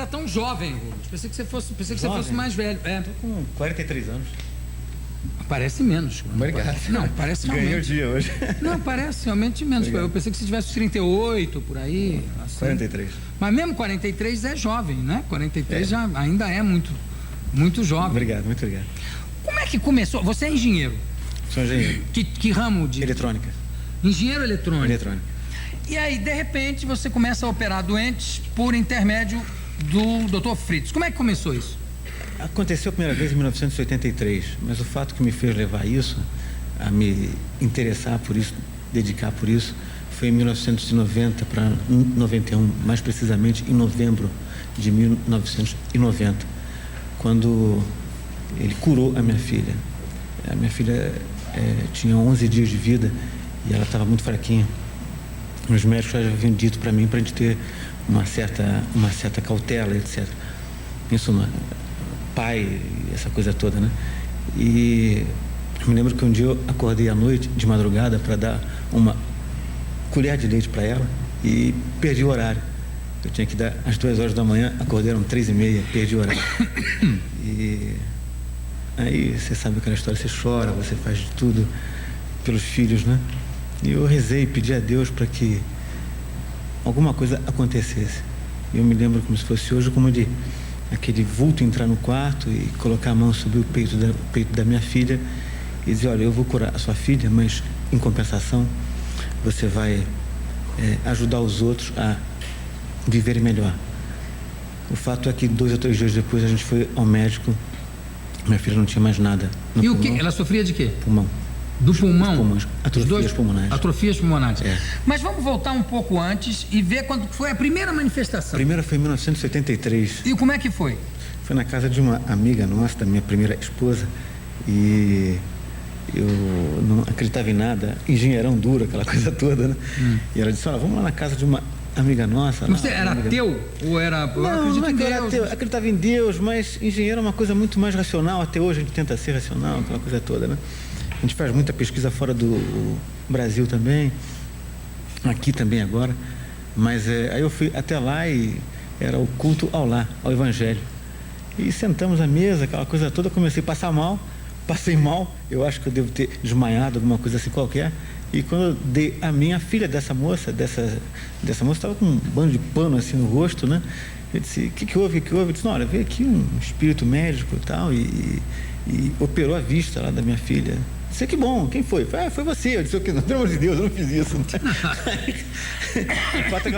era tão jovem, Rubens. Pensei que você fosse mais velho. Estou com 43 anos. Parece menos. Obrigado. Não, parece realmente. Ganhei o dia hoje. Não, parece realmente menos. Obrigado. Eu pensei que você tivesse 38, por aí. Assim. 43. Mas mesmo 43 é jovem, né? 43 já ainda é muito jovem. Obrigado, muito obrigado. Como é que começou? Você é engenheiro? Sou engenheiro. Que ramo de... Eletrônica. Engenheiro eletrônico. Eletrônica. E aí, de repente, você começa a operar doentes por intermédio do Dr. Fritz. Como é que começou isso? Aconteceu a primeira vez em 1983, mas o fato que me fez levar isso, a me interessar por isso, dedicar por isso, foi em 1990 para 91, mais precisamente em novembro de 1990, quando ele curou a minha filha. A minha filha tinha 11 dias de vida e ela estava muito fraquinha. Os médicos já haviam dito para mim para a gente ter uma certa cautela, etc. Em suma, pai, essa coisa toda, né? E eu me lembro que um dia eu acordei à noite, de madrugada, para dar uma colher de leite para ela e perdi o horário. Eu tinha que dar às 2 horas da manhã, acordei eram 3h30, perdi o horário. E aí você sabe aquela história, você chora, você faz de tudo pelos filhos, né? E eu rezei e pedi a Deus para que alguma coisa acontecesse. E eu me lembro como se fosse hoje, como de aquele vulto entrar no quarto e colocar a mão sobre o peito da minha filha e dizer, olha, eu vou curar a sua filha, mas em compensação você vai ajudar os outros a viverem melhor. O fato é que 2 ou 3 dias depois a gente foi ao médico, minha filha não tinha mais nada no pulmão. O que? Ela sofria de quê? Pulmão. Do pulmão? Pulmões, atrofias pulmonares. Atrofias pulmonares. Mas vamos voltar um pouco antes e ver quando foi a primeira manifestação. A primeira foi em 1973. E como é que foi? Foi na casa de uma amiga nossa, da minha primeira esposa, e eu não acreditava em nada, engenheirão duro, aquela coisa toda, né? E ela disse, olha, vamos lá na casa de uma amiga nossa. Você era ateu? Ou era... Não era ateu, acreditava em Deus, mas engenheiro é uma coisa muito mais racional. Até hoje a gente tenta ser racional, aquela coisa toda, né? A gente faz muita pesquisa fora do Brasil também, aqui também agora, mas aí eu fui até lá e era o culto ao Evangelho. E sentamos à mesa, aquela coisa toda, comecei a passei mal, eu acho que eu devo ter desmaiado, alguma coisa assim qualquer, e quando eu dei a minha filha dessa moça estava com um bando de pano assim no rosto, né? Eu disse, o que houve? Eu disse, não, olha, veio aqui um espírito médico e tal, e operou a vista lá da minha filha. Disse, que bom, quem foi? Foi você. Eu disse, não, pelo amor de Deus, eu não fiz isso. O fato é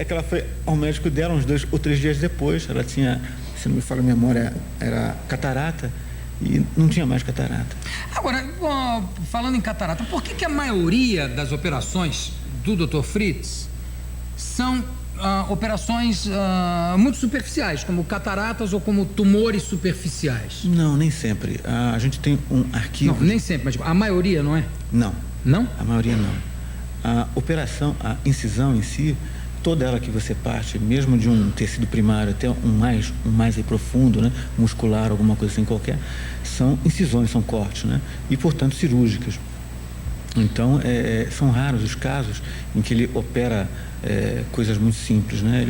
que ela foi ao médico dela uns 2 ou 3 dias depois. Ela tinha, se não me falha a memória, era catarata e não tinha mais catarata. Agora, falando em catarata, por que a maioria das operações do Dr. Fritz são operações muito superficiais, como cataratas ou como tumores superficiais? Não, nem sempre. A gente tem um arquivo... Não, nem sempre, mas a maioria, não é? Não. Não? A maioria não. A operação, a incisão em si, toda ela que você parte, mesmo de um tecido primário até um mais aí profundo, né, muscular, alguma coisa assim qualquer, são incisões, são cortes, né, e portanto cirúrgicas. Então, são raros os casos em que ele opera coisas muito simples, né?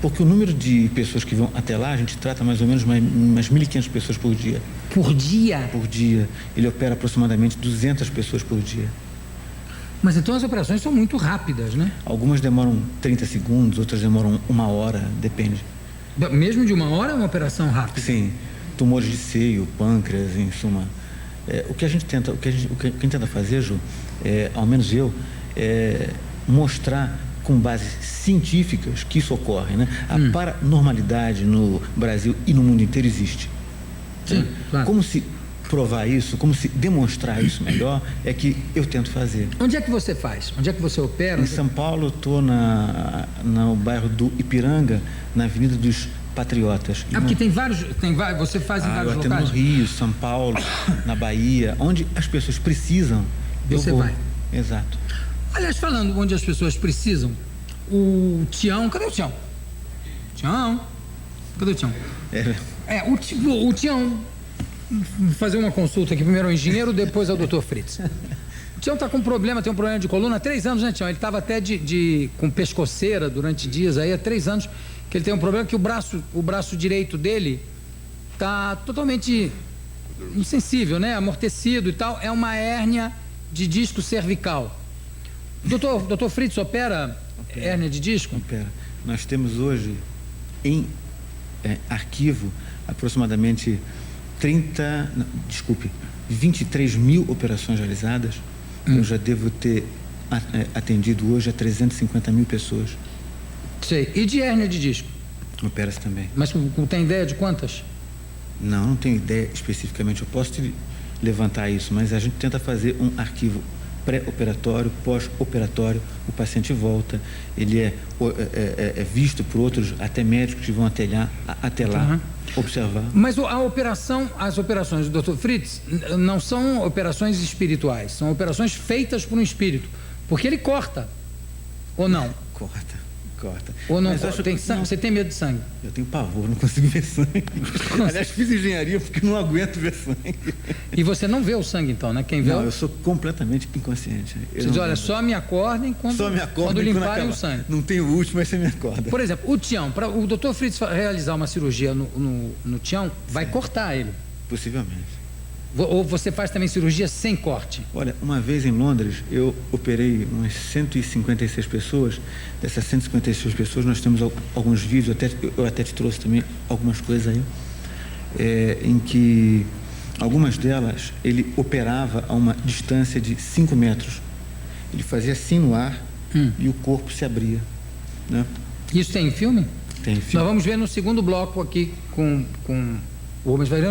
Porque o número de pessoas que vão até lá, a gente trata mais ou menos umas 1.500 pessoas por dia. Por dia? Por dia. Ele opera aproximadamente 200 pessoas por dia. Mas então as operações são muito rápidas, né? Algumas demoram 30 segundos, outras demoram 1 hora, depende. Mesmo de 1 hora é uma operação rápida? Sim. Tumores de seio, pâncreas, em suma. O que a gente tenta fazer, Ju, ao menos eu, mostrar com bases científicas que isso ocorre, né? A paranormalidade no Brasil e no mundo inteiro existe. Sim, claro. Como se provar isso, como se demonstrar isso melhor, é que eu tento fazer. Onde é que você faz? Onde é que você opera? Em São Paulo, estou no bairro do Ipiranga, na Avenida dos Patriotas. Porque tem vários, você faz em vários locais? No Rio, São Paulo, na Bahia, onde as pessoas precisam, você vai. Exato. Aliás, falando onde as pessoas precisam, o Tião, cadê o Tião? Cadê o Tião? O Tião, vou fazer uma consulta aqui, primeiro ao engenheiro, depois ao Dr. Fritz. O Tião está com problema, tem um problema de coluna há 3 anos, né, Tião? Ele estava até com pescoceira durante dias aí, há 3 anos, que ele tem um problema que o braço direito dele está totalmente insensível, né? Amortecido e tal. É uma hérnia de disco cervical. Doutor Fritz, opera hérnia de disco? Opera. Nós temos hoje em arquivo aproximadamente 23 mil operações realizadas. Eu já devo ter atendido hoje a 350 mil pessoas. Sei. E de hérnia de disco? Opera-se também. Mas tem ideia de quantas? Não tenho ideia especificamente. Eu posso te levantar isso, mas a gente tenta fazer um arquivo pré-operatório, pós-operatório. O paciente volta, ele é visto por outros, até médicos que vão até lá, observar. Mas as operações do Dr. Fritz não são operações espirituais, são operações feitas por um espírito, porque ele corta, ou não? Corta. Ou não? Você tem medo de sangue? Eu tenho pavor, não consigo ver sangue. Aliás, fiz engenharia porque não aguento ver sangue. E você não vê o sangue, então, né? Quem vê? Não, eu sou completamente inconsciente. Você diz, olha, só me acordem quando limparem o sangue. Não tem o último, mas você me acorda. Por exemplo, o Tião, para o Dr. Fritz realizar uma cirurgia no Tião, vai cortar ele? Possivelmente. Ou você faz também cirurgia sem corte? Olha, uma vez em Londres, eu operei umas 156 pessoas. Dessas 156 pessoas, nós temos alguns vídeos, eu até te trouxe também algumas coisas aí, em que algumas delas ele operava a uma distância de 5 metros. Ele fazia assim no ar e o corpo se abria. Né? Isso tem filme? Tem filme. Nós vamos ver no segundo bloco aqui com o Rubens Faria,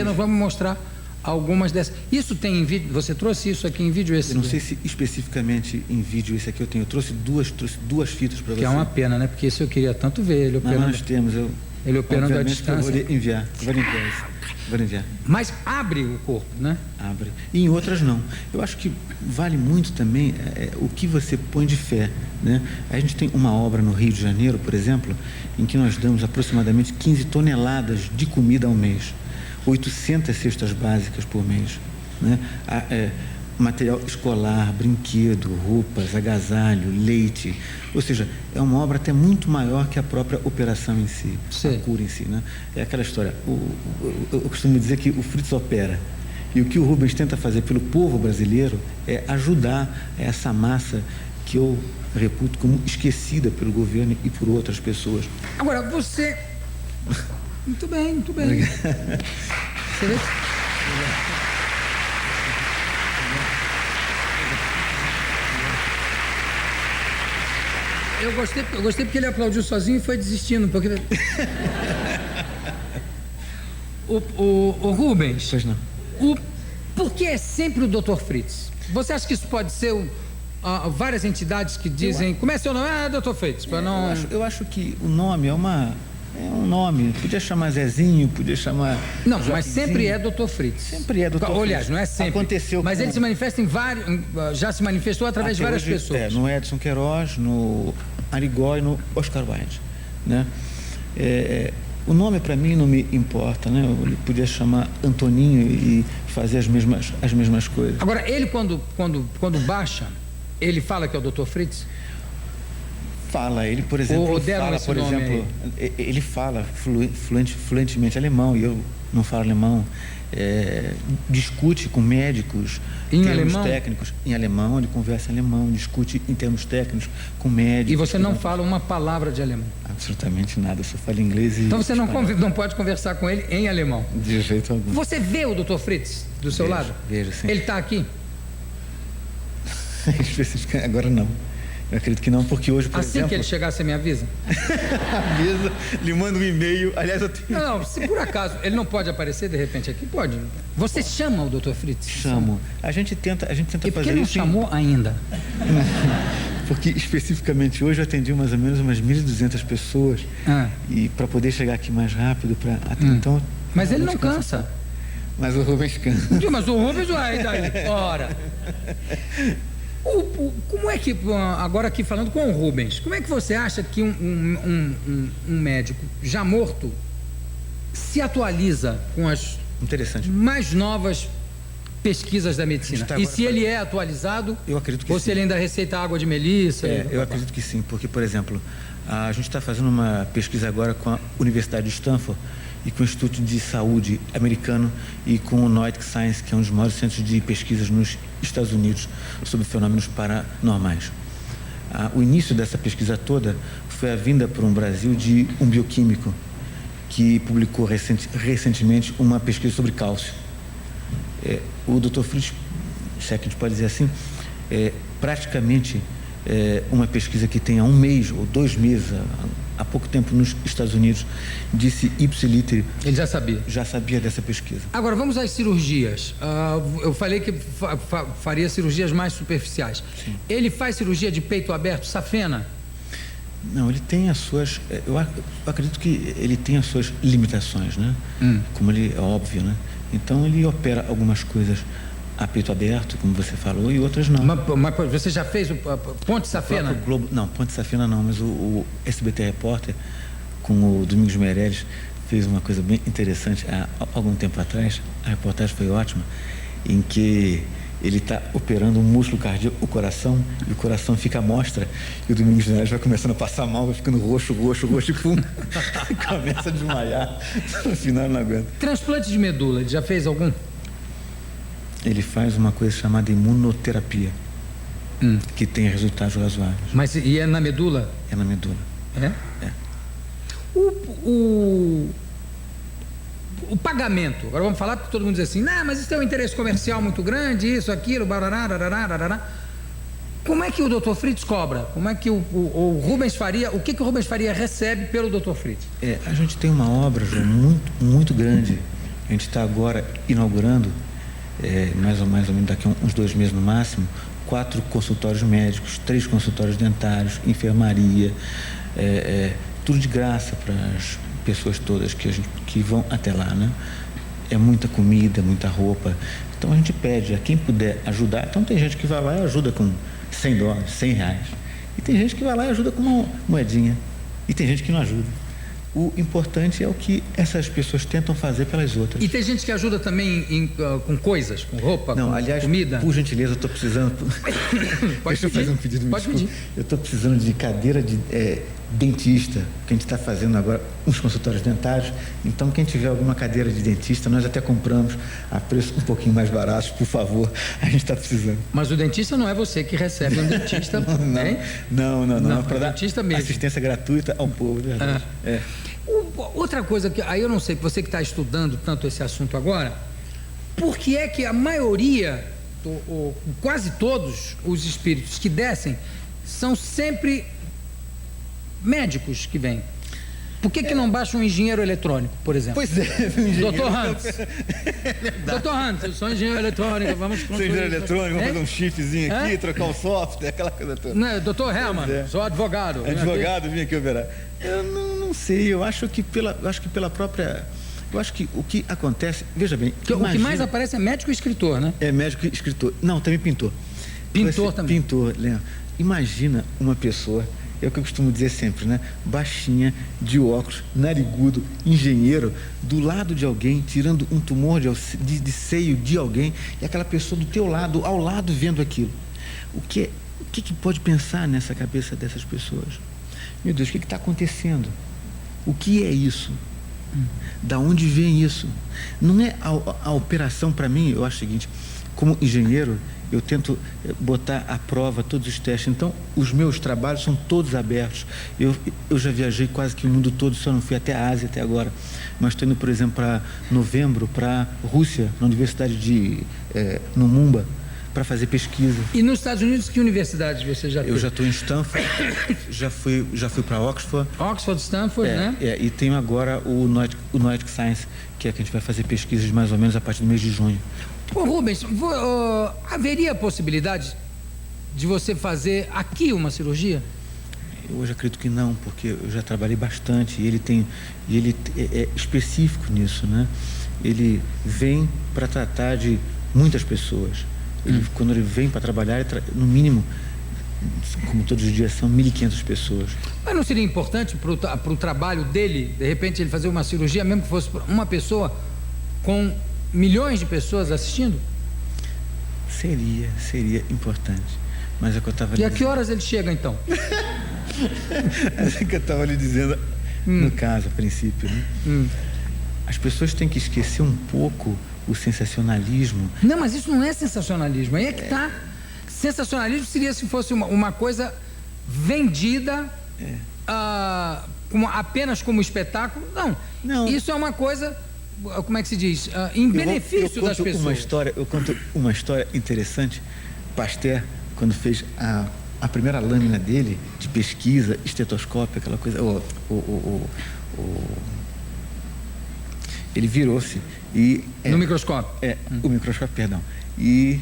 nós vamos mostrar algumas dessas. Isso tem em vídeo? Você trouxe isso aqui em vídeo? Eu não sei se especificamente em vídeo esse aqui eu tenho. Eu trouxe duas fitas para você. Que é uma pena, né? Porque isso eu queria tanto ver. Ele operando. Mas nós temos. Ele operando à distância. Eu vou enviar isso. Vou enviar. Mas abre o corpo, né? Abre. E em outras não. Eu acho que vale muito também o que você põe de fé, né? A gente tem uma obra no Rio de Janeiro, por exemplo, em que nós damos aproximadamente 15 toneladas de comida ao mês, 800 cestas básicas por mês, né? Material escolar, brinquedo, roupas, agasalho, leite. Ou seja, é uma obra até muito maior que a própria operação em si, Sim. A cura em si, né? É aquela história, eu costumo dizer que o Fritz opera. E o que o Rubens tenta fazer pelo povo brasileiro é ajudar essa massa que eu reputo como esquecida pelo governo e por outras pessoas. Agora, você... Muito bem, muito bem. Você vê? Eu gostei porque ele aplaudiu sozinho e foi desistindo. Porque... o Rubens... Pois não. Por que é sempre o Dr. Fritz? Você acha que isso pode ser várias entidades que dizem... Como é seu nome? Dr. Fritz. Eu acho que o nome é um nome. Podia chamar Zezinho, podia chamar... Não, mas sempre é Dr. Fritz. Sempre é Dr. Fritz. Aliás, não é sempre. Aconteceu mas ele se manifesta em vários... Já se manifestou através de várias pessoas. No Edson Queiroz, no Arigó e no Oscar Wilde, né? O nome para mim não me importa, né? Ele podia chamar Antoninho e fazer as mesmas coisas. Agora, ele quando baixa, ele fala que é o Dr. Fritz? Fala, ele, por exemplo, ele fala fluentemente alemão e eu não falo alemão. Discute com médicos em termos alemão? Técnicos em alemão, ele conversa em alemão, discute em termos técnicos com médicos. E você não fala uma palavra de alemão? Absolutamente nada, eu só falo inglês e então você não pode conversar com ele em alemão? De jeito algum. Você vê o Dr. Fritz do seu lado? Vejo, sim. Ele está aqui? Especificamente, agora não. Eu acredito que não, porque hoje, por exemplo... Assim que ele chegar, você me avisa? Avisa, lhe manda um e-mail. Aliás, eu tenho... Não, se por acaso ele não pode aparecer de repente aqui, pode. Você chama o Dr. Fritz? Chamo. A gente tenta fazer isso. E por que não chamou ainda? Porque especificamente hoje eu atendi mais ou menos umas 1.200 pessoas. E para poder chegar aqui mais rápido, então... Mas ele não cansa. Mas o Rubens cansa. Mas o Rubens vai daí. Ora... Como é que, agora aqui falando com o Rubens, como é que você acha que um médico já morto se atualiza com as mais novas pesquisas da medicina. E se ele é atualizado, eu acredito que ou se sim. ele ainda receita água de melissa? Eu acredito que sim, porque, por exemplo, a gente está fazendo uma pesquisa agora com a Universidade de Stanford e com o Instituto de Saúde americano e com o Noetic Science, que é um dos maiores centros de pesquisas nos Estados Unidos sobre fenômenos paranormais. O início dessa pesquisa toda foi a vinda para o Brasil de um bioquímico que publicou recentemente uma pesquisa sobre cálcio. O Dr. Fritz, se é que a gente pode dizer assim, praticamente uma pesquisa que tem há 1 mês ou 2 meses, há pouco tempo nos Estados Unidos, disse ipsiliter. Ele já sabia? Já sabia dessa pesquisa. Agora, vamos às cirurgias. Eu falei que faria cirurgias mais superficiais. Sim. Ele faz cirurgia de peito aberto, safena? Não, ele tem as suas... Eu acredito que ele tem as suas limitações, né? Como ele é óbvio, né? Então, ele opera algumas coisas a peito aberto, como você falou, e outras não. Mas você já fez o ponte safena? Globo, não, ponte safena não, mas o SBT Repórter, com o Domingos Meirelles, fez uma coisa bem interessante há algum tempo atrás. A reportagem foi ótima, em que ele está operando um músculo cardíaco, o coração, e o coração fica à mostra, e o Domingos Meirelles vai começando a passar mal, vai ficando roxo, e pum, começa a desmaiar. No final não aguenta. Transplante de medula, ele já fez algum? Ele faz uma coisa chamada imunoterapia, que tem resultados razoáveis. Mas e é na medula? É na medula. É? É. O pagamento, agora vamos falar porque todo mundo diz assim, não, mas isso tem um interesse comercial muito grande, isso, aquilo, barará. Como é que o Dr. Fritz cobra? Como é que o Rubens Faria, o que o Rubens Faria recebe pelo Dr. Fritz? A gente tem uma obra, João, muito, muito grande. A gente está agora inaugurando, mais ou menos daqui a uns 2 meses no máximo, 4 consultórios médicos, 3 consultórios dentários, enfermaria, tudo de graça para as pessoas todas que vão até lá, né? É muita comida, muita roupa. Então a gente pede a quem puder ajudar. Então tem gente que vai lá e ajuda com $100, R$100. E tem gente que vai lá e ajuda com uma moedinha. E tem gente que não ajuda. O importante é o que essas pessoas tentam fazer pelas outras. E tem gente que ajuda também com coisas, com roupa, com comida? Por gentileza, eu estou precisando... Deixa eu fazer um pedido, me desculpe. Eu estou precisando de cadeira de dentista, que a gente está fazendo agora uns consultórios dentários. Então, quem tiver alguma cadeira de dentista, nós até compramos a preço um pouquinho mais barato, por favor. A gente está precisando. Mas o dentista não é você que recebe um dentista, né? Não. É para dar dentista mesmo. Assistência gratuita ao povo, verdade. Outra coisa que aí eu não sei, você que está estudando tanto esse assunto agora, por que é que a maioria, ou quase todos os espíritos que descem, são sempre médicos que vêm? Por que não baixa um engenheiro eletrônico, por exemplo? Pois é, Dr. Hans. Dr. Hans, eu sou engenheiro eletrônico, vamos construir. Sou engenheiro eletrônico, vamos fazer um shiftzinho aqui, trocar o software, aquela coisa toda. Não, Dr. Helman, sou advogado. Advogado, vim aqui operar. Eu não sei, eu acho que pela própria... Eu acho que o que acontece... Veja bem... O que mais aparece é médico e escritor, né? É médico e escritor. Não, também pintor. Pintor também. Pintor, Leandro. Imagina uma pessoa... É o que eu costumo dizer sempre, né? Baixinha, de óculos, narigudo, engenheiro, do lado de alguém, tirando um tumor de seio de alguém, e aquela pessoa do teu lado, ao lado, vendo aquilo. O que pode pensar nessa cabeça dessas pessoas? Meu Deus, o que está acontecendo? O que é isso? Da onde vem isso? Não é a operação, para mim, eu acho o seguinte, como engenheiro, eu tento botar à prova todos os testes. Então, os meus trabalhos são todos abertos. Eu já viajei quase que o mundo todo, só não fui até a Ásia até agora. Mas estou indo, por exemplo, para novembro, para a Rússia, na Universidade de Numumba, para fazer pesquisa. E nos Estados Unidos, que universidades você já tem? Eu já estou em Stanford, já fui para Oxford. Oxford, Stanford, né? E tenho agora o Noetic Science, que é que a gente vai fazer pesquisas mais ou menos a partir do mês de junho. Ô Rubens, haveria a possibilidade de você fazer aqui uma cirurgia? Eu hoje acredito que não, porque eu já trabalhei bastante e ele é específico nisso, né? Ele vem para tratar de muitas pessoas. Quando ele vem para trabalhar, no mínimo, como todos os dias, são 1.500 pessoas. Mas não seria importante para o trabalho dele, de repente, ele fazer uma cirurgia, mesmo que fosse uma pessoa com milhões de pessoas assistindo? Seria importante. Mas é o que eu estava E a que horas ele chega, então? É o que eu estava lhe dizendo, no caso, a princípio. Né? As pessoas têm que esquecer um pouco o sensacionalismo. Não, mas isso não é sensacionalismo. Aí é que tá. Sensacionalismo seria se fosse uma coisa vendida apenas como espetáculo. Não. Isso é uma coisa, como é que se diz? Em benefício das pessoas. Eu conto uma história interessante. Pasteur, quando fez a primeira lâmina dele de pesquisa, estetoscópio, aquela coisa, ele virou-se e no microscópio. O microscópio, perdão, e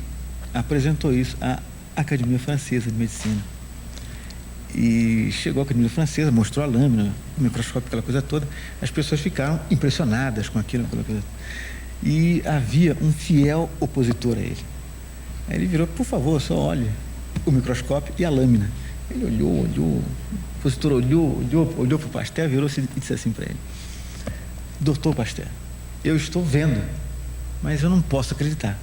apresentou isso à Academia Francesa de Medicina. E chegou à Academia Francesa, mostrou a lâmina, o microscópio, aquela coisa toda. As pessoas ficaram impressionadas com aquilo, aquela coisa. E havia um fiel opositor a ele. Aí ele virou: por favor, só olhe o microscópio e a lâmina. Ele olhou, o opositor olhou para o Pasteur, virou-se e disse assim para ele: doutor Pasteur, eu estou vendo, mas eu não posso acreditar.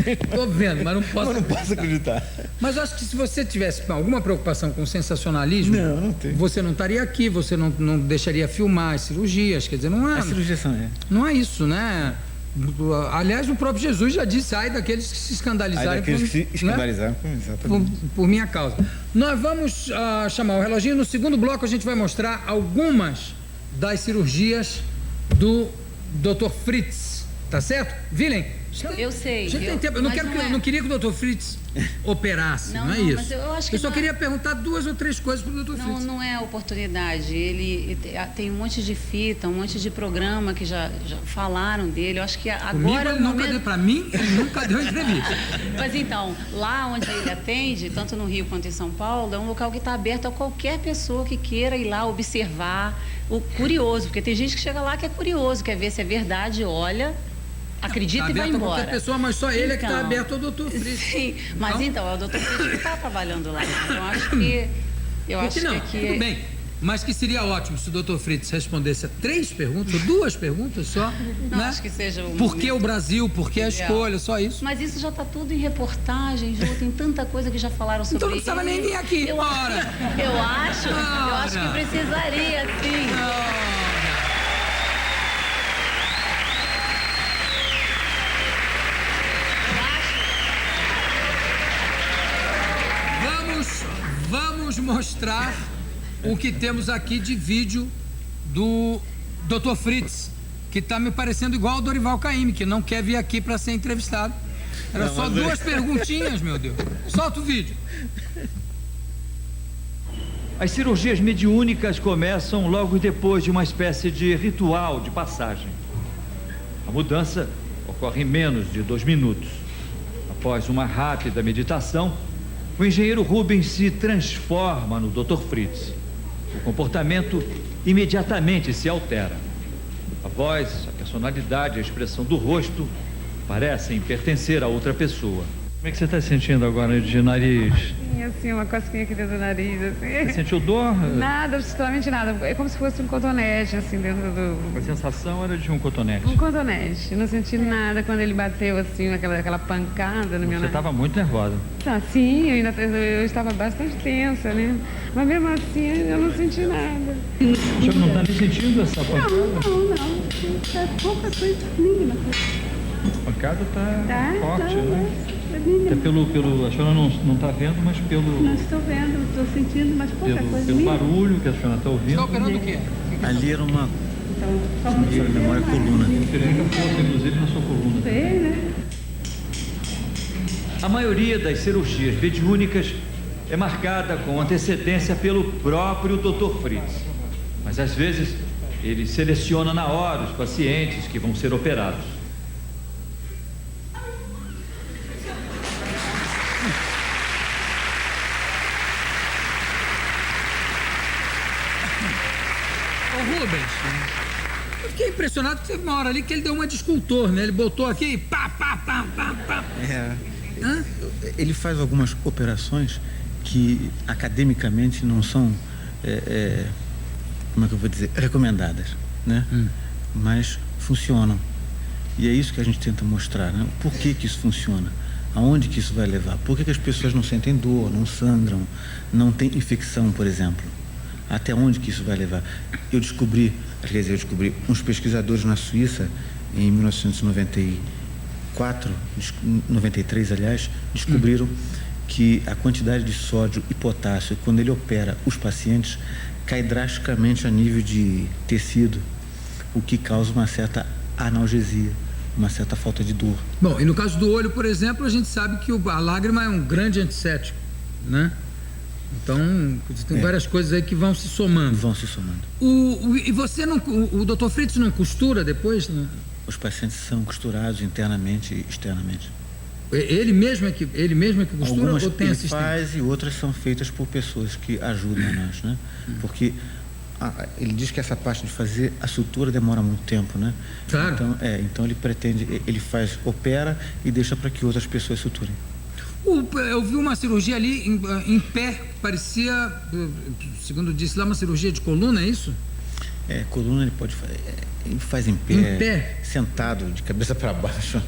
Estou vendo, mas não posso acreditar. Mas eu acho que se você tivesse alguma preocupação com o sensacionalismo, não tem. Você não estaria aqui, você não deixaria filmar as cirurgias, quer dizer, não é. A cirurgia não é isso, né? Aliás, o próprio Jesus já disse: ai daqueles que se escandalizarem, por minha causa. Nós vamos chamar o reloginho. No segundo bloco a gente vai mostrar algumas das cirurgias do Dr. Fritz, tá certo? Willem? Eu sei. Eu não queria que o Dr. Fritz operasse, não é isso. Mas eu acho que só queria perguntar 2 ou 3 coisas para o Dr. Fritz. Não é oportunidade. Ele tem um monte de fita, um monte de programa que já falaram dele. Eu acho que agora... Para mim, ele nunca deu entrevista. Mas então, lá onde ele atende, tanto no Rio quanto em São Paulo, é um local que está aberto a qualquer pessoa que queira ir lá observar, o curioso, porque tem gente que chega lá que é curioso, quer ver se é verdade, olha... Acredita e vai embora. Qualquer pessoa, mas só ele é que está aberto ao Dr. Fritz. Sim, mas então é o Dr. Fritz que está trabalhando lá. Então acho que tudo bem. Mas que seria ótimo se o Dr. Fritz respondesse a 3 perguntas, ou 2 perguntas só. Não, né? Acho que seja o Por que o Brasil? Por que a escolha? Só isso. Mas isso já está tudo em reportagem, Ju, tem tanta coisa que já falaram sobre isso. Então não precisava nem vir aqui. Eu acho que precisaria, sim. Vamos mostrar o que temos aqui de vídeo do Dr. Fritz, que está me parecendo igual ao Dorival Caymmi, que não quer vir aqui para ser entrevistado. Era só 2 perguntinhas, meu Deus. Solta o vídeo. As cirurgias mediúnicas começam logo depois de uma espécie de ritual de passagem. A mudança ocorre em menos de 2 minutos. Após uma rápida meditação, o engenheiro Rubens se transforma no Dr. Fritz. O comportamento imediatamente se altera. A voz, a personalidade, a expressão do rosto parecem pertencer a outra pessoa. Como é que você está se sentindo agora de nariz? Assim, uma cosquinha aqui dentro do nariz, assim. Você sentiu dor? Nada, absolutamente nada. É como se fosse um cotonete, assim, dentro do... A sensação era de um cotonete? Um cotonete. Não senti nada quando ele bateu, assim, aquela pancada no meu nariz. Você estava muito nervosa? Tá, sim, eu estava bastante tensa, né? Mas mesmo assim, eu não senti nada. O senhor não está nem sentindo essa pancada? Não. É pouca coisa mínima. A pancada está forte, tá, né? É pelo, a senhora não está vendo, mas pelo... Não estou vendo, estou sentindo, mas pouca coisa. Pelo barulho que a senhora está ouvindo. Está operando o quê? Ali era uma Então, memória coluna. Muita força, inclusive, na sua coluna. sei, né? A maioria das cirurgias mediúnicas é marcada com antecedência pelo próprio Dr. Fritz. Mas, às vezes, ele seleciona na hora os pacientes que vão ser operados. Rubens, eu fiquei impressionado que teve uma hora ali que ele deu uma de escultor, né? Ele botou aqui, pá. Ele faz algumas operações que academicamente não são, como é que eu vou dizer, recomendadas, né? Mas funcionam. E é isso que a gente tenta mostrar, né? Por que isso funciona? Aonde que isso vai levar? Por que as pessoas não sentem dor, não sangram, não tem infecção, por exemplo? Até onde que isso vai levar? Eu descobri uns pesquisadores na Suíça, em 1994, 93, aliás, descobriram que a quantidade de sódio e potássio, quando ele opera os pacientes, cai drasticamente a nível de tecido, o que causa uma certa analgesia, uma certa falta de dor. Bom, e no caso do olho, por exemplo, a gente sabe que a lágrima é um grande antisséptico, né? Então, tem várias coisas aí que vão se somando. Vão se somando. E você não, o Dr. Fritz não costura depois, né? Os pacientes são costurados internamente e externamente. Ele mesmo é que costura. Algumas ou tem ele assistente? faz e outras são feitas por pessoas que ajudam a nós, né? Porque ele diz que essa parte de fazer a sutura demora muito tempo, né? Claro. Então ele opera e deixa para que outras pessoas suturem. Eu vi uma cirurgia ali em pé, parecia, segundo disse lá, uma cirurgia de coluna, é isso? Coluna ele pode fazer, ele faz em pé, sentado, de cabeça para baixo.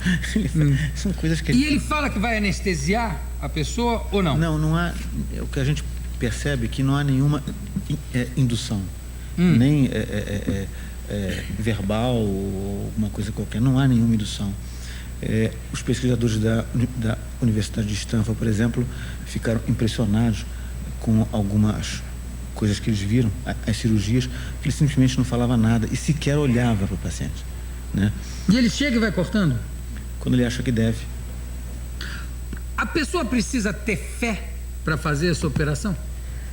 São coisas que E ele fala que vai anestesiar a pessoa ou não? Não há. O que a gente percebe é que não há nenhuma indução, nem verbal ou alguma coisa qualquer. Não há nenhuma indução. Os pesquisadores da Universidade de Stanford, por exemplo, ficaram impressionados com algumas coisas que eles viram, as cirurgias, que ele simplesmente não falava nada e sequer olhava para o paciente, né? E ele chega e vai cortando? Quando ele acha que deve. A pessoa precisa ter fé para fazer essa operação?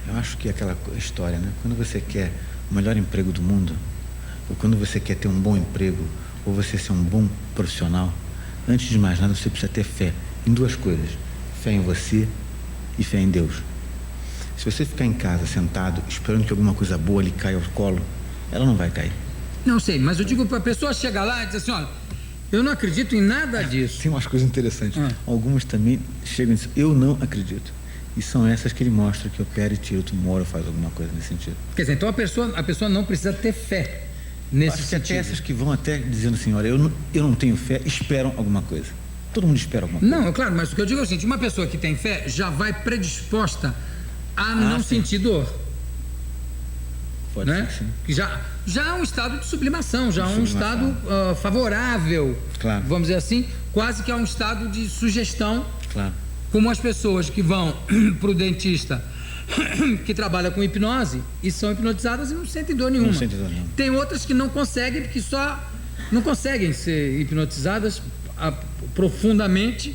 Eu acho que é aquela história, né? Quando você quer o melhor emprego do mundo, ou quando você quer ter um bom emprego, ou você ser um bom profissional, antes de mais nada você precisa ter fé em duas coisas: fé em você e fé em Deus. Se você ficar em casa sentado esperando que alguma coisa boa lhe caia ao colo, ela não vai cair. Não sei, mas eu digo para a pessoa chegar lá e dizer assim, olha, eu não acredito em nada disso. Tem umas coisas interessantes. Algumas também chegam e dizem, eu não acredito. E são essas que ele mostra que opera e tira o tumor ou faz alguma coisa nesse sentido. Quer dizer, então a pessoa não precisa ter fé nesse Acho que sentido. até essas que vão até dizendo assim, olha, eu não tenho fé, esperam alguma coisa. Todo mundo espera alguma coisa. Não, é claro, mas o que eu digo é o seguinte, uma pessoa que tem fé já vai predisposta a não sentir dor. Pode né? ser, sim. Que já é um estado de sublimação, já é um estado favorável, Claro. vamos dizer assim, quase que é um estado de sugestão, Claro. como as pessoas que vão para o dentista que trabalha com hipnose e são hipnotizadas e não sentem dor nenhuma. Não sentem dor nenhuma. Tem outras que não conseguem, porque não conseguem ser hipnotizadas profundamente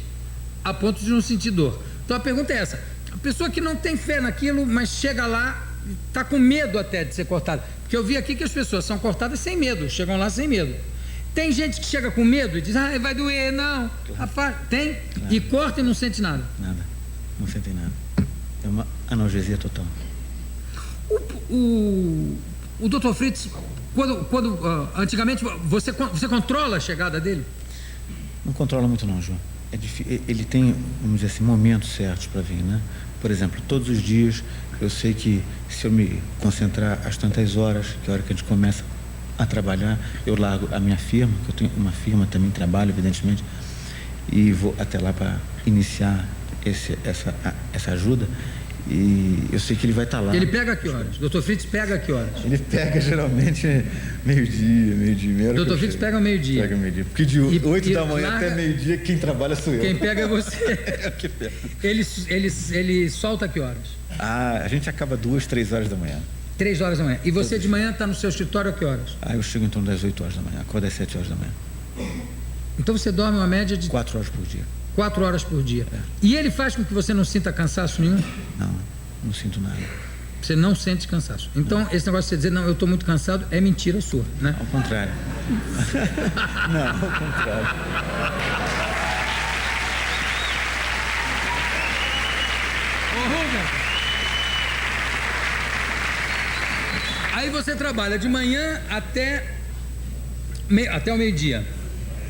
a ponto de não sentir dor. Então a pergunta é essa: a pessoa que não tem fé naquilo, mas chega lá, está com medo até de ser cortada, porque eu vi aqui que as pessoas são cortadas sem medo, chegam lá sem medo. Tem gente que chega com medo e diz, vai doer, não. Claro. Tem, claro. E corta e não sente nada. Nada, não sentem nada. É uma analgesia total. O Dr. Fritz, antigamente, você controla a chegada dele? Não controla muito não, João. Ele tem, vamos dizer assim, momentos certos para vir, né? Por exemplo, todos os dias eu sei que se eu me concentrar às tantas horas, que é a hora que a gente começa a trabalhar, eu largo a minha firma, que eu tenho uma firma, também trabalho, evidentemente, e vou até lá para iniciar essa ajuda. E eu sei que ele vai estar lá. Ele pega a que horas? Dr. Fritz pega a que horas? Ele pega geralmente meio-dia. Dr. Fritz pega ao meio-dia. Pega meio-dia. Porque de 8 da manhã até meio-dia, quem trabalha sou eu. Quem pega é você. Que pega. Ele solta a que horas? A gente acaba 2, 3 horas da manhã. 3 horas da manhã. E você de manhã está no seu escritório a que horas? Eu chego em torno das 8 horas da manhã, acordo às 7 horas da manhã. Então você dorme uma média de 4 horas por dia. 4 horas por dia. E ele faz com que você não sinta cansaço nenhum? Não sinto nada. Você não sente cansaço. Então, esse negócio de você dizer, não, eu estou muito cansado, é mentira sua, né? Ao contrário. Não, ao contrário. Aí você trabalha de manhã até o meio-dia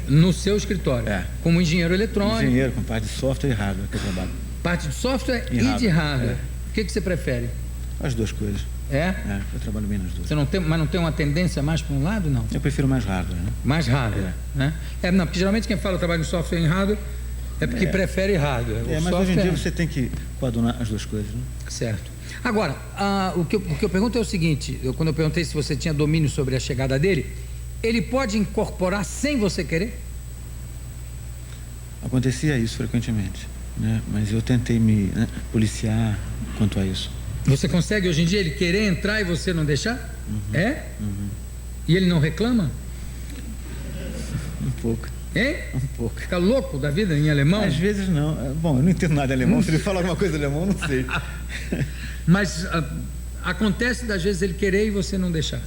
no seu escritório, como engenheiro eletrônico. Engenheiro, com parte de software e hardware que eu trabalho. Parte de software e de hardware. O que você prefere? As duas coisas. Eu trabalho bem nas duas. Você não tem, mas não tem uma tendência mais para um lado, não? Eu prefiro mais hardware, né? Mais hardware, né? Não, porque geralmente quem fala trabalho em software e em hardware é porque prefere hardware. Mas hoje em dia você tem que coadunar as duas coisas, né? Certo. Agora, o que eu pergunto é o seguinte, quando eu perguntei se você tinha domínio sobre a chegada dele, ele pode incorporar sem você querer? Acontecia isso frequentemente, né? Mas eu tentei me policiar quanto a isso. Você consegue hoje em dia ele querer entrar e você não deixar? E ele não reclama? Um pouco. Hein? Um pouco. Fica louco da vida em alemão? Às vezes não. Bom, eu não entendo nada de alemão. Se ele fala alguma coisa de alemão, eu não sei. Mas acontece das vezes ele querer e você não deixar.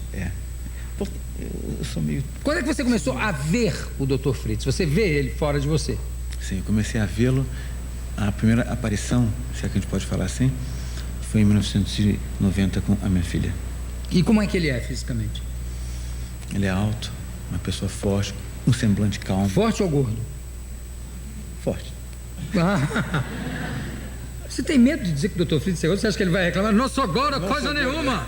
Porque eu sou meio... Quando é que você começou a ver o Dr. Fritz? Você vê ele fora de você? Sim, eu comecei a vê-lo. A primeira aparição, se é que a gente pode falar assim, foi em 1990 com a minha filha. E como é que ele é fisicamente? Ele é alto, uma pessoa forte, um semblante calmo. Forte ou gordo? Forte. Você tem medo de dizer que o Dr. Fritz é gordo? Você acha que ele vai reclamar? Não sou gordo, coisa nenhuma!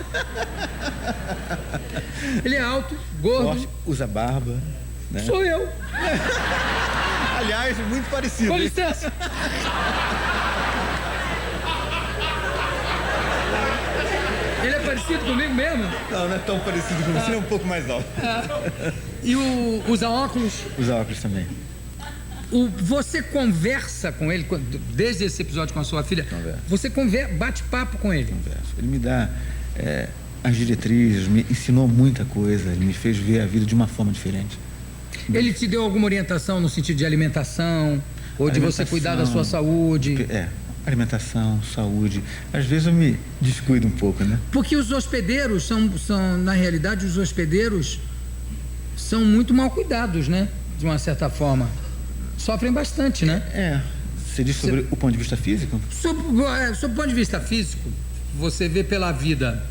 Ele é alto, gordo. Forte, usa barba. Né? Sou eu. Aliás, muito parecido. Com licença. Ele é parecido comigo mesmo? Não é tão parecido com você, é um pouco mais alto. E usa óculos? Usa óculos também. Você conversa com ele, desde esse episódio com a sua filha? Conversa. Você bate papo com ele? Converso. Ele me dá as diretrizes, me ensinou muita coisa, ele me fez ver a vida de uma forma diferente. Ele te deu alguma orientação no sentido de alimentação? Ou de você cuidar da sua saúde? Alimentação, saúde. Às vezes eu me descuido um pouco, né? Porque os hospedeiros são na realidade, os hospedeiros são muito mal cuidados, né? De uma certa forma. Sofrem bastante, né? Você diz sobre o ponto de vista físico? Sob o ponto de vista físico, você vê pela vida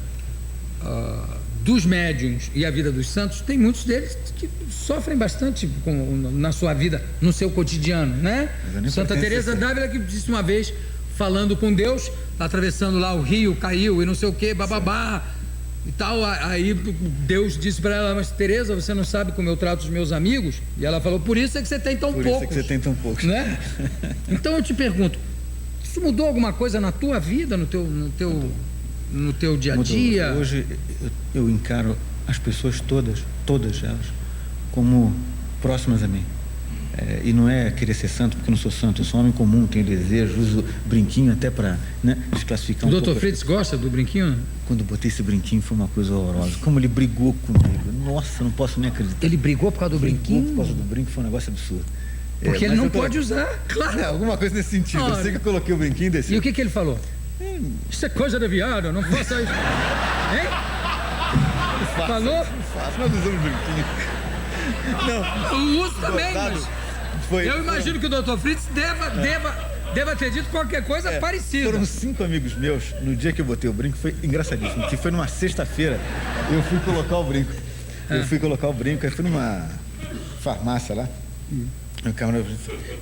dos médiuns e a vida dos santos, tem muitos deles que sofrem bastante na sua vida, no seu cotidiano, né? Santa Teresa d'Ávila, que disse uma vez, falando com Deus, atravessando lá o rio, caiu e não sei o que, bababá e tal. Aí Deus disse para ela: mas Teresa, você não sabe como eu trato os meus amigos? E ela falou: por isso é que você tem tão poucos. Por isso é que você tem tão poucos. Né? Então eu te pergunto, isso mudou alguma coisa na tua vida, no teu dia a dia? Hoje eu encaro as pessoas todas elas, como próximas a mim. E não é querer ser santo porque eu não sou santo, eu sou um homem comum, tenho desejo, uso brinquinho até para desclassificar um pouco. O Dr. Fritz gosta do brinquinho? Quando eu botei esse brinquinho foi uma coisa horrorosa. Como ele brigou comigo. Nossa, não posso nem acreditar. Ele brigou por causa do brinquinho? Por causa do brinco, foi um negócio absurdo. Porque ele não pode usar, claro. Alguma coisa nesse sentido. Eu sei que eu coloquei o brinquinho e desci. E o que ele falou? Isso é coisa de viado, não faça isso. Hein? Falou? Não faço, nós usamos brinquinho. Não. Eu uso também, mas eu imagino que o Dr. Fritz deva ter dito qualquer coisa parecida. Foram 5 amigos meus, no dia que eu botei o brinco, foi engraçadíssimo, que foi numa sexta-feira, eu fui colocar o brinco. Aí fui numa farmácia lá,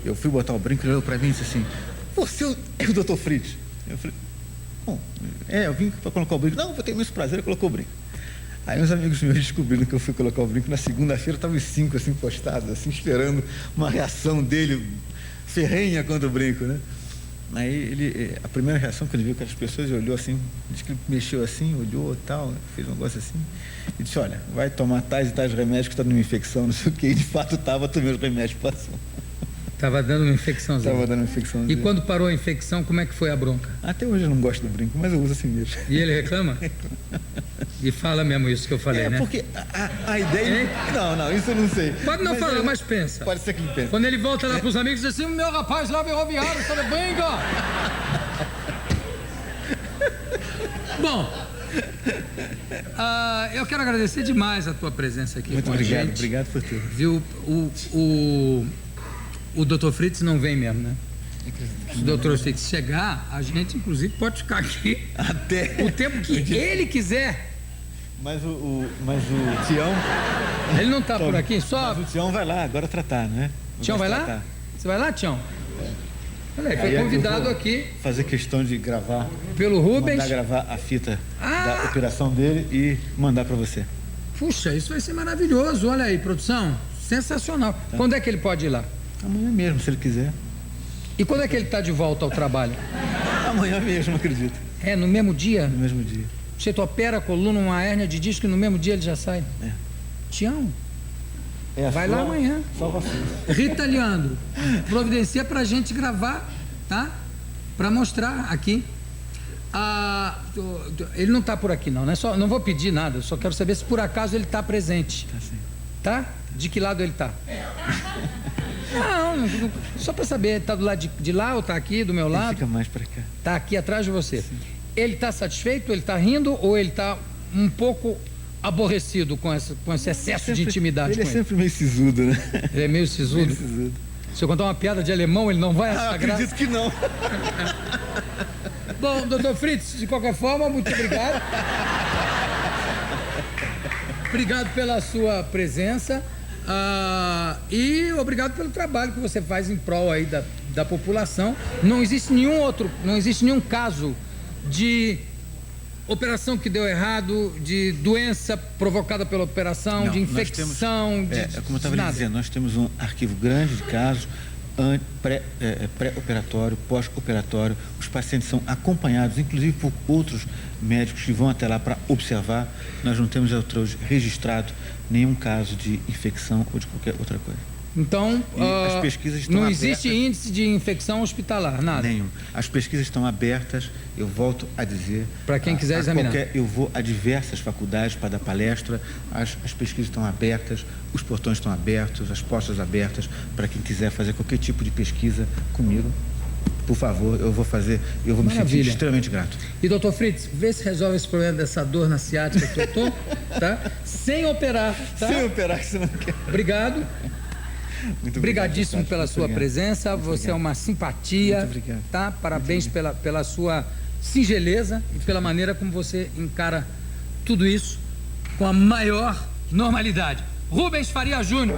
eu fui botar o brinco, ele olhou pra mim e disse assim: você é o Dr. Fritz? Eu falei: bom, eu vim para colocar o brinco. Não, eu tenho imenso prazer, ele colocou o brinco. Aí uns amigos meus descobriram que eu fui colocar o brinco. Na segunda-feira estavam os 5 assim postados, assim, esperando uma reação dele ferrenha contra o brinco, né? Aí a primeira reação que ele viu com as pessoas, ele olhou assim, disse que ele mexeu assim, olhou e tal, fez um negócio assim, e disse: olha, vai tomar tais e tais remédios que está numa infecção, não sei o quê. E de fato estava, tomei os remédios, passou. Estava dando uma infecçãozinha. Estava dando uma infecçãozinha. E quando parou a infecção, como é que foi a bronca? Até hoje eu não gosto do brinco, mas eu uso assim mesmo. E ele reclama? E fala mesmo isso que eu falei, né? Porque a ideia... Não, isso eu não sei. Pode não falar, mas pensa. Pode ser que ele pense. Quando ele volta lá para os amigos, diz assim: meu rapaz lá ferroviário, está de brinca. Bom, eu quero agradecer demais a tua presença aqui. Muito obrigado, obrigado por tudo. Viu, o Dr. Fritz não vem mesmo, né? Se o Dr. Fritz chegar, a gente inclusive pode ficar aqui até o tempo que ele quiser. Mas o Tião... Ele não está por aqui, só... Mas o Tião vai lá agora tratar, né? Tião vai lá? Você vai lá, Tião? Olha aí, foi Aí é que eu convidado vou aqui fazer questão de gravar, pelo Rubens. mandar gravar a fita da operação dele e mandar para você. Puxa, isso vai ser maravilhoso. Olha aí, produção. Sensacional. Tá. Quando é que ele pode ir lá? Amanhã mesmo, se ele quiser. E quando é que ele está de volta ao trabalho? Amanhã mesmo, acredito. É no mesmo dia? No mesmo dia. Você opera a coluna, uma hérnia de disco e no mesmo dia ele já sai? É. Tião, É, vai lá amanhã. Salvação. Rita Leandro, providencia pra gente gravar, tá? Pra mostrar aqui. Ele não tá por aqui não, né? Não vou pedir nada, só quero saber se por acaso ele tá presente. Tá sim. Tá? De que lado ele tá? Não, só pra saber, tá do lado de lá ou tá aqui, do meu Ele lado? fica mais para cá. Tá aqui atrás de você. Ele tá satisfeito, ele tá rindo ou ele tá um pouco aborrecido com esse excesso de intimidade Ele é com ele? sempre meio sisudo, né? Ele é meio sisudo? Meio sisudo. Se eu contar uma piada de alemão, ele não vai achar graça? Acredito que não. Bom, doutor Fritz, de qualquer forma, muito obrigado. Obrigado pela sua presença e obrigado pelo trabalho que você faz em prol aí da população. Não existe nenhum caso de operação que deu errado, de doença provocada pela operação, Não, de infecção, como eu estava lhe dizendo, nós temos um arquivo grande de casos, pré-operatório, pós-operatório. Os pacientes são acompanhados, inclusive por outros médicos que vão até lá para observar. Nós não temos até hoje registrado nenhum caso de infecção ou de qualquer outra coisa. Então, as pesquisas estão não existe abertas. índice de infecção hospitalar, nada? Nenhum. As pesquisas estão abertas, eu volto a dizer. Para quem quiser examinar. Eu vou a diversas faculdades para dar palestra, as pesquisas estão abertas, os portões estão abertos, as portas abertas, para quem quiser fazer qualquer tipo de pesquisa comigo. Por favor, eu vou fazer, eu vou me sentir extremamente grato. E doutor Fritz, vê se resolve esse problema dessa dor na ciática que eu tô, tá? Sem operar, tá? Sem operar, que você não quer. Obrigado. Muito Obrigadíssimo obrigado, pela sua presença. Muito Você obrigado. é uma simpatia, Muito obrigado. tá? Parabéns pela sua singeleza e pela maneira como você encara tudo isso com a maior normalidade. Rubens Faria Júnior.